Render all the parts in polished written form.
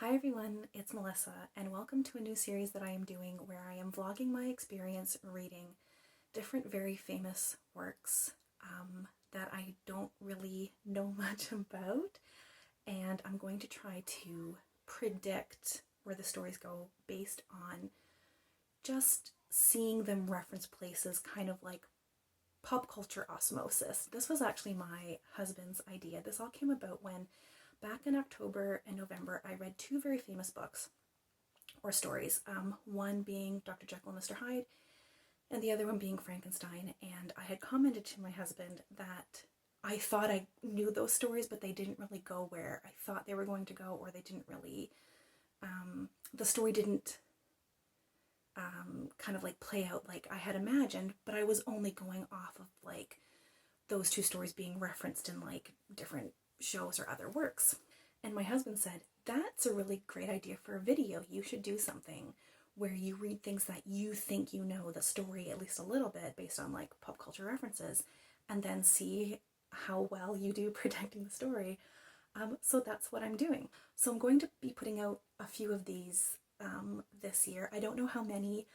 Hi everyone, it's Melissa, and welcome to a new series that I am doing where I am vlogging my experience reading different very famous works that I don't really know much about, and I'm going to try to predict where the stories go based on just seeing them reference places, kind of like pop culture osmosis. This was actually my husband's idea. This all came about when back in October and November, I read two very famous books or stories. One being Dr. Jekyll and Mr. Hyde, and the other one being Frankenstein. And I had commented to my husband that I thought I knew those stories, but they didn't really go where I thought they were going to go, or they didn't really, the story didn't kind of like play out like I had imagined, but I was only going off of like those two stories being referenced in like different shows or other works. And my husband said, that's a really great idea for a video. You should do something where you read things that you think you know the story at least a little bit based on like pop culture references, and then see how well you do predicting the story. So that's what I'm doing. So I'm going to be putting out a few of these this year. I don't know how many.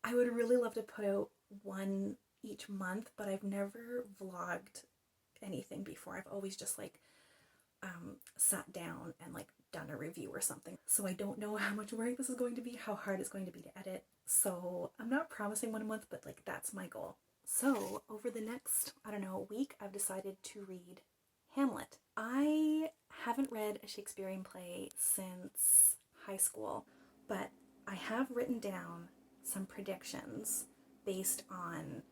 I would really love to put out one each month, but I've never vlogged anything before. I've always just like sat down and like done a review or something. So I don't know how much work this is going to be, how hard it's going to be to edit. So I'm not promising one a month, but like that's my goal. So over the next, I don't know, week, I've decided to read Hamlet. I haven't read a Shakespearean play since high school, but I have written down some predictions based on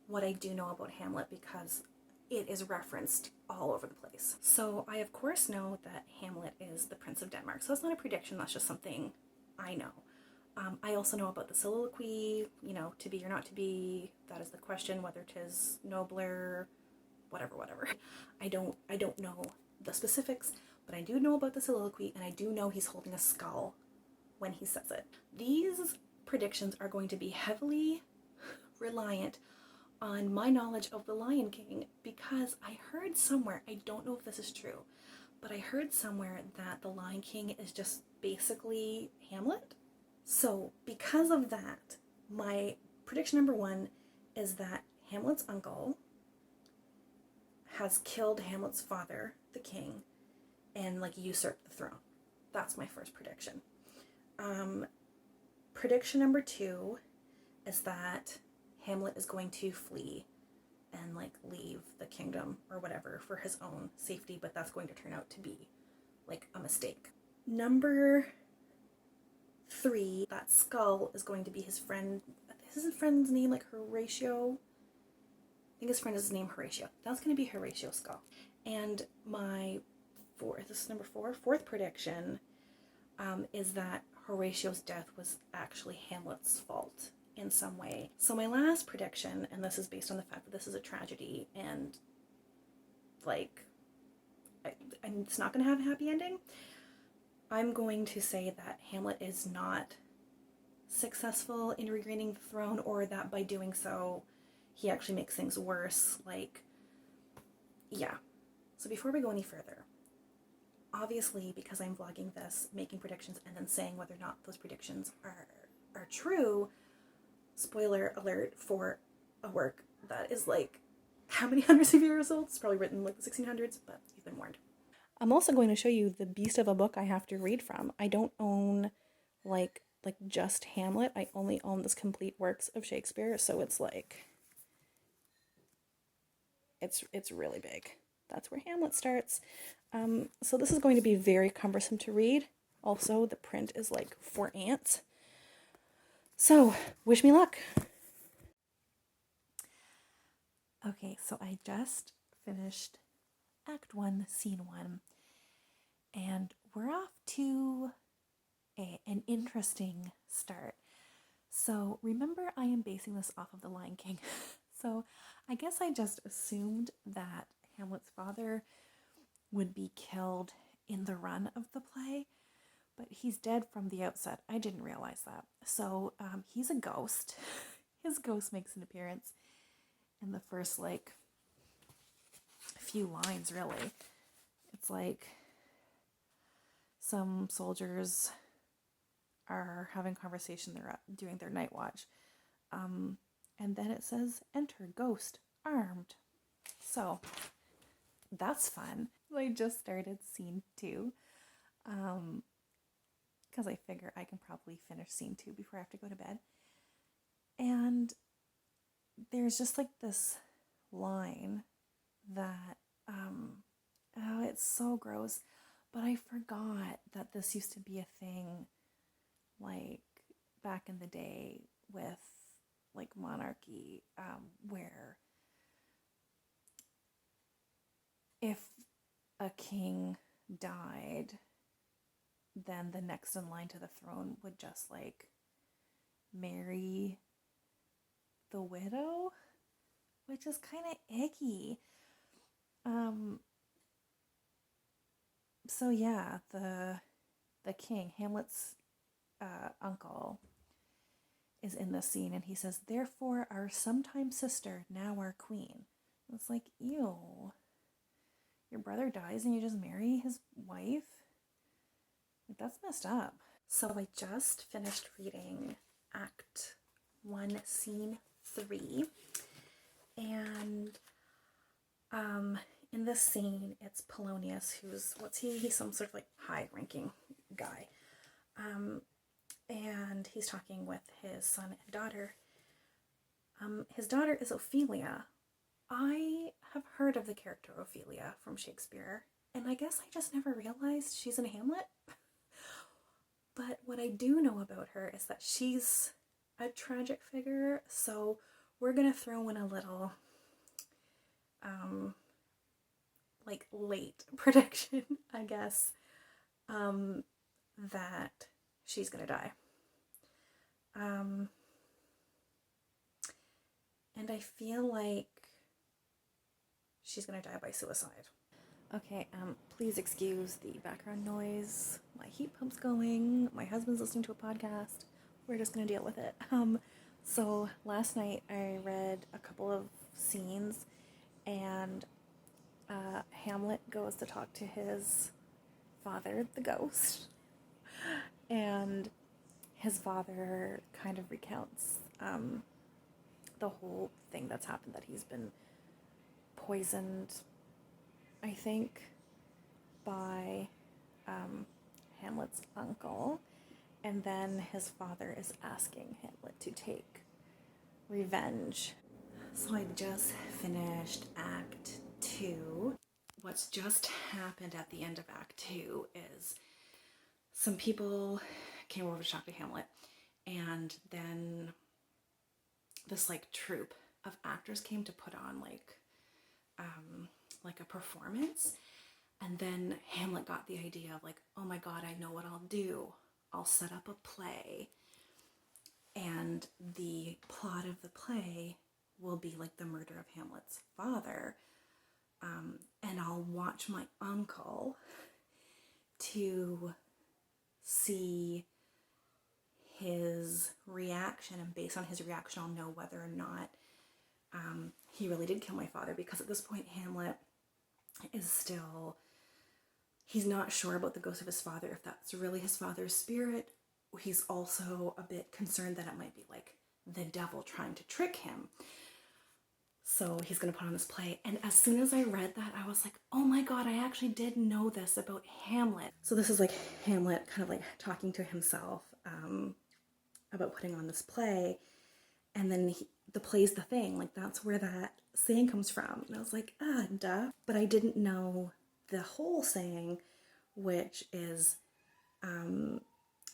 what I do know about Hamlet because it is referenced all over the place. So I of course know that Hamlet is the Prince of Denmark. So that's not a prediction, that's just something I know. I also know about the soliloquy, you know, to be or not to be, that is the question, whether 'tis nobler, whatever. I don't know the specifics, but I do know about the soliloquy, and I do know he's holding a skull when he says it. These predictions are going to be heavily reliant on my knowledge of The Lion King, because I heard somewhere, I don't know if this is true, but I heard somewhere that The Lion King is just basically Hamlet. So because of that, my prediction number one is that Hamlet's uncle has killed Hamlet's father, the king, and like usurped the throne. That's my first prediction. Prediction number two is that Hamlet is going to flee and like leave the kingdom or whatever for his own safety, but that's going to turn out to be like a mistake. Number three, that skull is going to be his friend. Is his friend's name like Horatio? I think his friend is his name Horatio. That's going to be Horatio's skull. And my fourth prediction is that Horatio's death was actually Hamlet's fault in some way. So my last prediction, and this is based on the fact that this is a tragedy and like it's not going to have a happy ending, I'm going to say that Hamlet is not successful in regaining the throne, or that by doing so he actually makes things worse. Like, yeah. So before we go any further, obviously because I'm vlogging this, making predictions and then saying whether or not those predictions are true, spoiler alert for a work that is like how many hundreds of years old? It's probably written like the 1600s, but you've been warned. I'm also going to show you the beast of a book I have to read from. I don't own like just Hamlet. I only own this complete works of Shakespeare, so it's like it's really big. That's where Hamlet starts. So this is going to be very cumbersome to read. Also, the print is like for ants. So, wish me luck. Okay, so I just finished Act 1, Scene 1, and we're off to an interesting start. So, remember, I am basing this off of The Lion King. So, I guess I just assumed that Hamlet's father would be killed in the run of the play, but he's dead from the outset. I didn't realize that. So he's a ghost. His ghost makes an appearance in the first like few lines, really. It's like, some soldiers are having conversation. They're doing their night watch. And then it says, enter ghost armed. So that's fun. I just started scene 2. Because I figure I can probably finish scene 2 before I have to go to bed. And there's just like this line that, oh, it's so gross. But I forgot that this used to be a thing, like, back in the day with, like, monarchy, where if a king died, then the next in line to the throne would just, like, marry the widow, which is kind of icky. So yeah, the king, Hamlet's uncle, is in this scene, and he says, therefore our sometime sister, now our queen. And it's like, ew, your brother dies and you just marry his wife? Like, that's messed up. So I just finished reading Act 1, Scene 3, and in this scene, it's Polonius, what's he? He's some sort of, like, high-ranking guy. And he's talking with his son and daughter. His daughter is Ophelia. I have heard of the character Ophelia from Shakespeare, and I guess I just never realized she's in Hamlet. But what I do know about her is that she's a tragic figure, so we're gonna throw in a little, like, late prediction, I guess, that she's gonna die. And I feel like she's gonna die by suicide. Okay, please excuse the background noise. My heat pump's going. My husband's listening to a podcast. We're just gonna deal with it. So last night I read a couple of scenes, and Hamlet goes to talk to his father, the ghost, and his father kind of recounts the whole thing that's happened, that he's been poisoned, I think, by Hamlet's uncle, and then his father is asking Hamlet to take revenge. So I just finished Act 2. What's just happened at the end of Act 2 is some people came over to talk to Hamlet, and then this, like, troupe of actors came to put on, like a performance. And then Hamlet got the idea of, like, oh my god, I know what I'll do. I'll set up a play, and the plot of the play will be, like, the murder of Hamlet's father, and I'll watch my uncle to see his reaction, and based on his reaction I'll know whether or not he really did kill my father, because at this point Hamlet is still, he's not sure about the ghost of his father, if that's really his father's spirit. He's also a bit concerned that it might be, like, the devil trying to trick him. So he's going to put on this play. And as soon as I read that, I was like, oh my god, I actually did know this about Hamlet. So this is, like, Hamlet kind of, like, talking to himself about putting on this play. And then the play's the thing. Like, that's where that saying comes from. And I was like, duh. But I didn't know the whole saying, which is,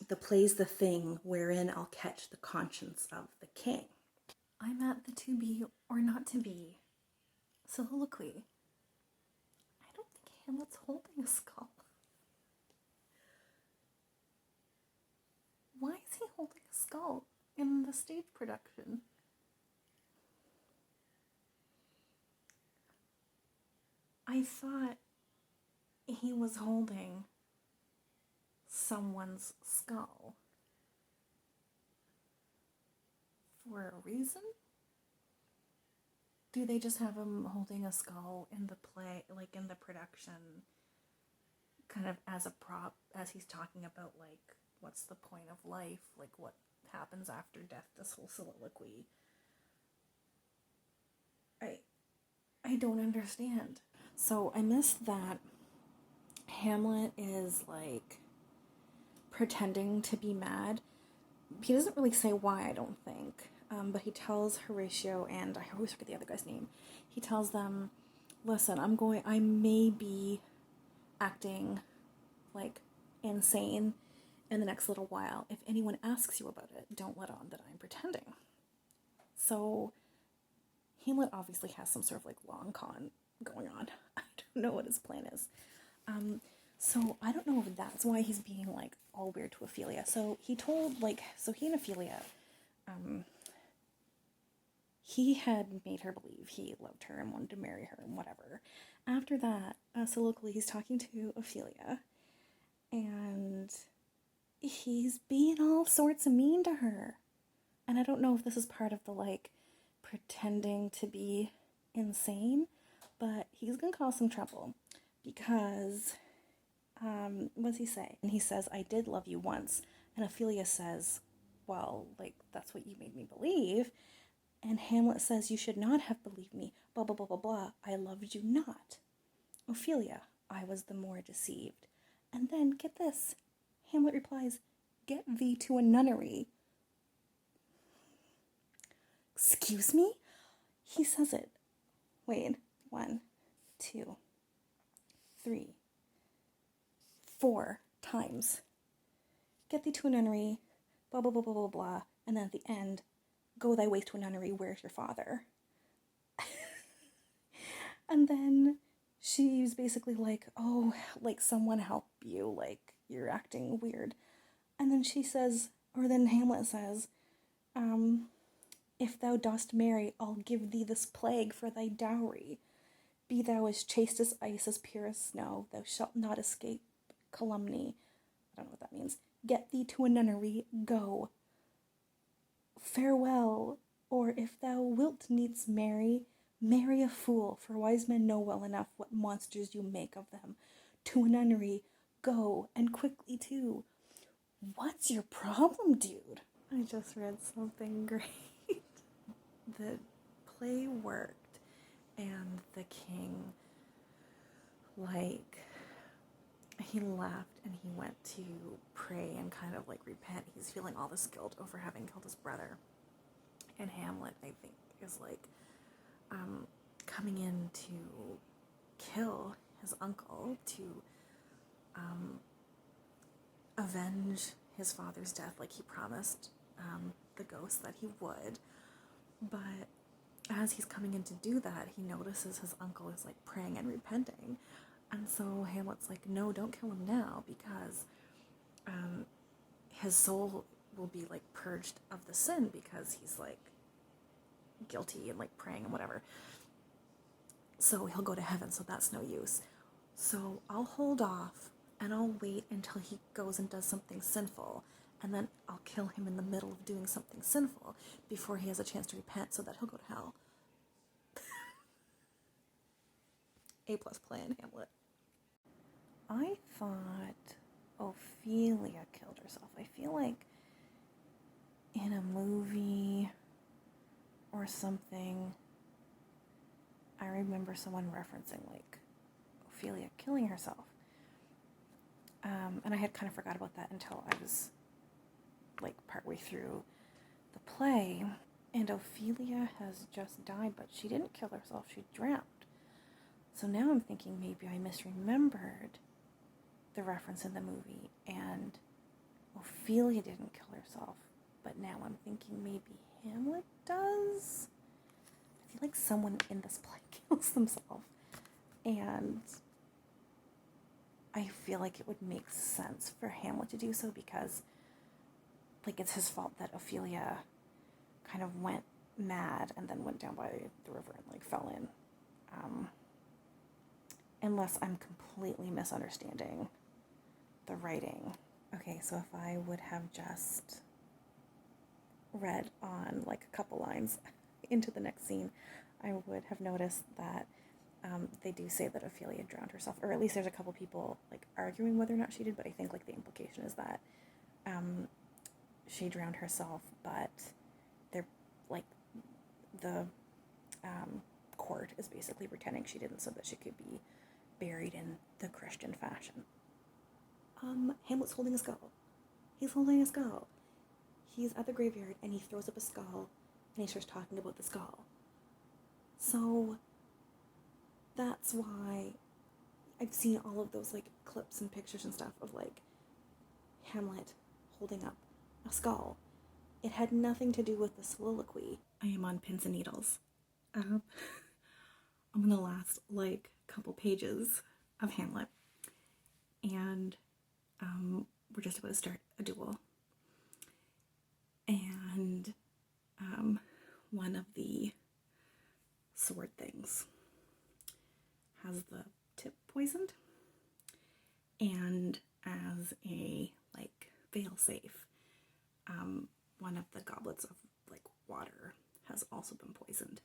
the play's the thing wherein I'll catch the conscience of the king. I'm at the to be or not to be soliloquy. I don't think Hamlet's holding a skull. Why is he holding a skull in the stage production? I thought he was holding someone's skull for a reason? Do they just have him holding a skull in the play, like in the production, kind of as a prop, as he's talking about, like, what's the point of life, like, what happens after death, this whole soliloquy. I don't understand. So I miss that Hamlet is, like, pretending to be mad. He doesn't really say why, I don't think, but he tells Horatio, and I always forget the other guy's name, he tells them, listen, I may be acting, like, insane in the next little while. If anyone asks you about it, don't let on that I'm pretending. So Hamlet obviously has some sort of, like, long con going on. I don't know what his plan is. So I don't know if that's why he's being, like, all weird to Ophelia. So he and Ophelia, he had made her believe he loved her and wanted to marry her and whatever. After that, soliloquy, he's talking to Ophelia, and he's being all sorts of mean to her. And I don't know if this is part of the, like, pretending to be insane, but he's gonna cause some trouble because, what does he say? And he says, I did love you once. And Ophelia says, well, like, that's what you made me believe. And Hamlet says, you should not have believed me, blah, blah, blah, blah, blah. I loved you not. Ophelia, I was the more deceived. And then, get this, Hamlet replies, get thee to a nunnery. Excuse me? He says it. Wait, 1, 2, 3, 4 times. Get thee to a nunnery, blah, blah, blah, blah, blah, blah. And then at the end, go thy ways to a nunnery, where's your father? And then she's basically like, oh, like, someone help you, like, you're acting weird. And then she says, or then Hamlet says, if thou dost marry, I'll give thee this plague for thy dowry. Be thou as chaste as ice, as pure as snow, thou shalt not escape calumny. I don't know what that means. Get thee to a nunnery, go. Farewell, or if thou wilt needs marry a fool, for wise men know well enough what monsters you make of them. To a nunnery, go, and quickly too. What's your problem, dude? I just read something great. The play worked, and the king, like, he left and he went to pray and kind of, like, repent. He's feeling all this guilt over having killed his brother. And Hamlet, I think, is, like, coming in to kill his uncle, to avenge his father's death, like he promised the ghost that he would. But as he's coming in to do that, he notices his uncle is, like, praying and repenting. And so Hamlet's like, no, don't kill him now, because his soul will be, like, purged of the sin because he's, like, guilty and, like, praying and whatever. So he'll go to heaven, so that's no use. So I'll hold off and I'll wait until he goes and does something sinful, and then I'll kill him in the middle of doing something sinful before he has a chance to repent, so that he'll go to hell. A+ plan, Hamlet. I thought Ophelia killed herself. I feel like in a movie or something, I remember someone referencing, like, Ophelia killing herself. And I had kind of forgot about that until I was, like, partway through the play. And Ophelia has just died, but she didn't kill herself, she drowned. So now I'm thinking maybe I misremembered the reference in the movie, and Ophelia didn't kill herself. But now I'm thinking maybe Hamlet does? I feel like someone in this play kills themselves. And I feel like it would make sense for Hamlet to do so, because, like, it's his fault that Ophelia kind of went mad and then went down by the river and, like, fell in. Unless I'm completely misunderstanding the writing. Okay, so if I would have just read on, like, a couple lines into the next scene, I would have noticed that They do say that Ophelia drowned herself, or at least there's a couple people like arguing whether or not she did, but I think like the implication is that she drowned herself, but they're like the court is basically pretending she didn't so that she could be buried in the Christian fashion. Hamlet's holding a skull. He's holding a skull. He's at the graveyard and he throws up a skull and he starts talking about the skull. So that's why I've seen all of those like clips and pictures and stuff of like Hamlet holding up a skull. It had nothing to do with the soliloquy. I am on pins and needles. I'm on the last like couple pages of Hamlet, and we're just about to start a duel. And one of the sword things has the tip poisoned, and as a like fail-safe, one of the goblets of like water has also been poisoned.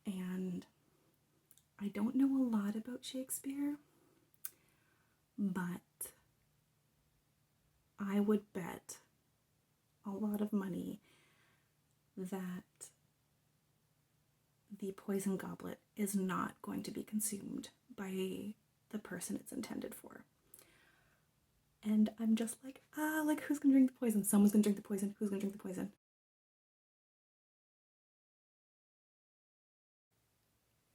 And I don't know a lot about Shakespeare, but I would bet a lot of money that the poison goblet is not going to be consumed by the person it's intended for. And I'm just like, who's gonna drink the poison? Someone's gonna drink the poison. Who's gonna drink the poison?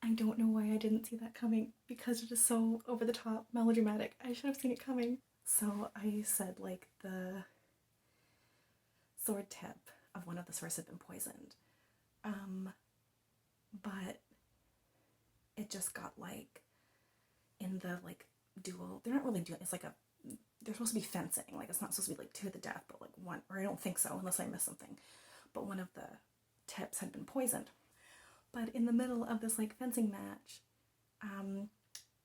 I don't know why I didn't see that coming, because it is so over the top melodramatic. I should have seen it coming. So I said like the sword tip of one of the swords had been poisoned. But it just got like in the like duel. They're not really doing, it's like they're supposed to be fencing. Like it's not supposed to be like two to the death, but like one, or I don't think so unless I missed something. But one of the tips had been poisoned. But in the middle of this like fencing match,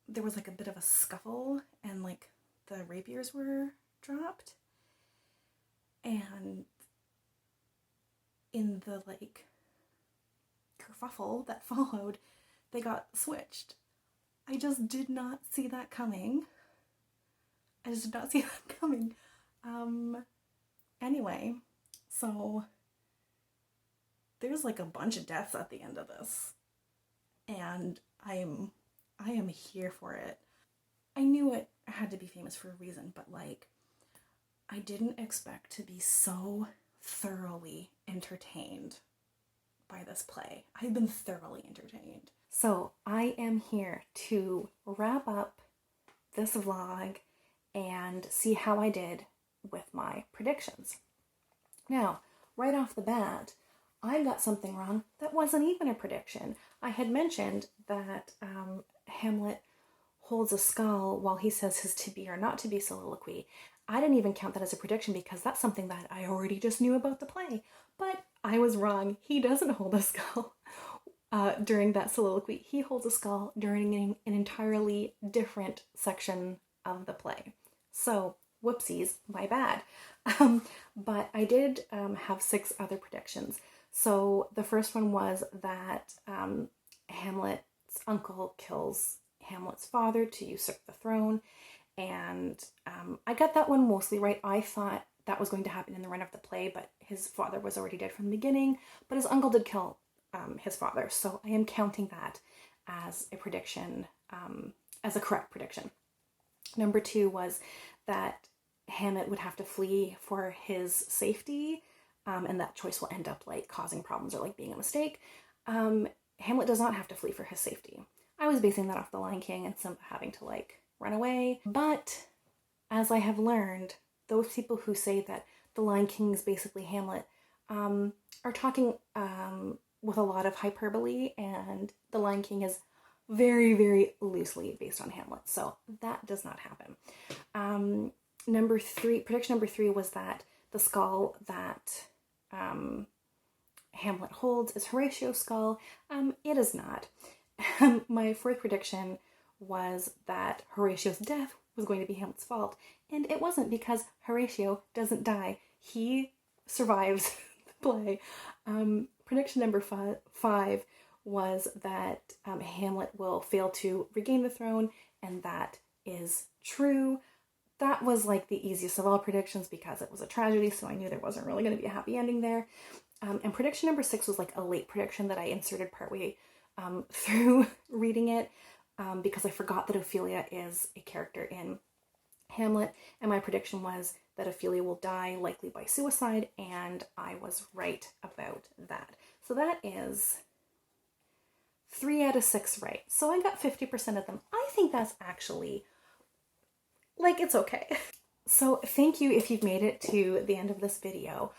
there was like a bit of a scuffle and like the rapiers were dropped. And in the like kerfuffle that followed, they got switched. I just did not see that coming. Anyway, so there's like a bunch of deaths at the end of this, and I am here for it. I knew it had to be famous for a reason, but like I didn't expect to be so thoroughly entertained by this play. I've been thoroughly entertained. So I am here to wrap up this vlog and see how I did with my predictions. Now, right off the bat, I got something wrong that wasn't even a prediction. I had mentioned that Hamlet holds a skull while he says his to be or not to be soliloquy. I didn't even count that as a prediction because that's something that I already just knew about the play. But I was wrong. He doesn't hold a skull during that soliloquy. He holds a skull during an entirely different section of the play. So, whoopsies, my bad. But I did have 6 other predictions. So the first one was that Hamlet's uncle kills Hamlet's father to usurp the throne. And I got that one mostly right. I thought that was going to happen in the run of the play, but his father was already dead from the beginning. But his uncle did kill his father. So I am counting that as a prediction, as a correct prediction. Number 2 was that Hamlet would have to flee for his safety, and that choice will end up like causing problems or like being a mistake. Hamlet does not have to flee for his safety. I was basing that off The Lion King and Simba having to like run away. But as I have learned, those people who say that The Lion King is basically Hamlet are talking with a lot of hyperbole, and The Lion King is very, very loosely based on Hamlet. So that does not happen. Prediction number 3 was that the skull that Hamlet holds is Horatio's skull. It is not. My 4th prediction was that Horatio's death was going to be Hamlet's fault, and it wasn't, because Horatio doesn't die. He survives the play. Prediction number 5 was that Hamlet will fail to regain the throne, and that is true. That was like the easiest of all predictions because it was a tragedy, so I knew there wasn't really going to be a happy ending there. And prediction number 6 was like a late prediction that I inserted partway through reading it because I forgot that Ophelia is a character in Hamlet, and my prediction was that Ophelia will die, likely by suicide, and I was right about that. So that is 3 out of 6 right. So I got 50% of them. I think that's actually, like, it's okay. So thank you if you've made it to the end of this video.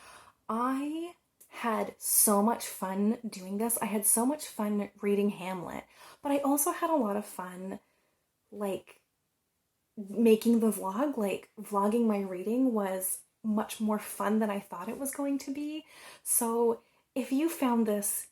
I had so much fun doing this. I had so much fun reading Hamlet, but I also had a lot of fun, like, making the vlog. Like, vlogging my reading was much more fun than I thought it was going to be. So if you found this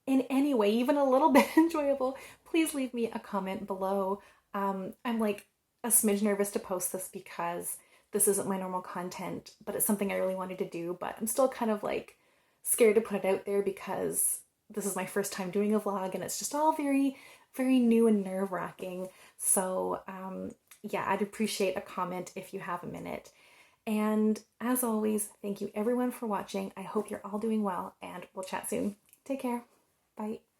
in any way, even a little bit enjoyable, please leave me a comment below. I'm like a smidge nervous to post this because this isn't my normal content, but it's something I really wanted to do, but I'm still kind of like scared to put it out there because this is my first time doing a vlog and it's just all very, very new and nerve-wracking. So yeah, I'd appreciate a comment if you have a minute. And as always, thank you everyone for watching. I hope you're all doing well, and we'll chat soon. Take care. Bye.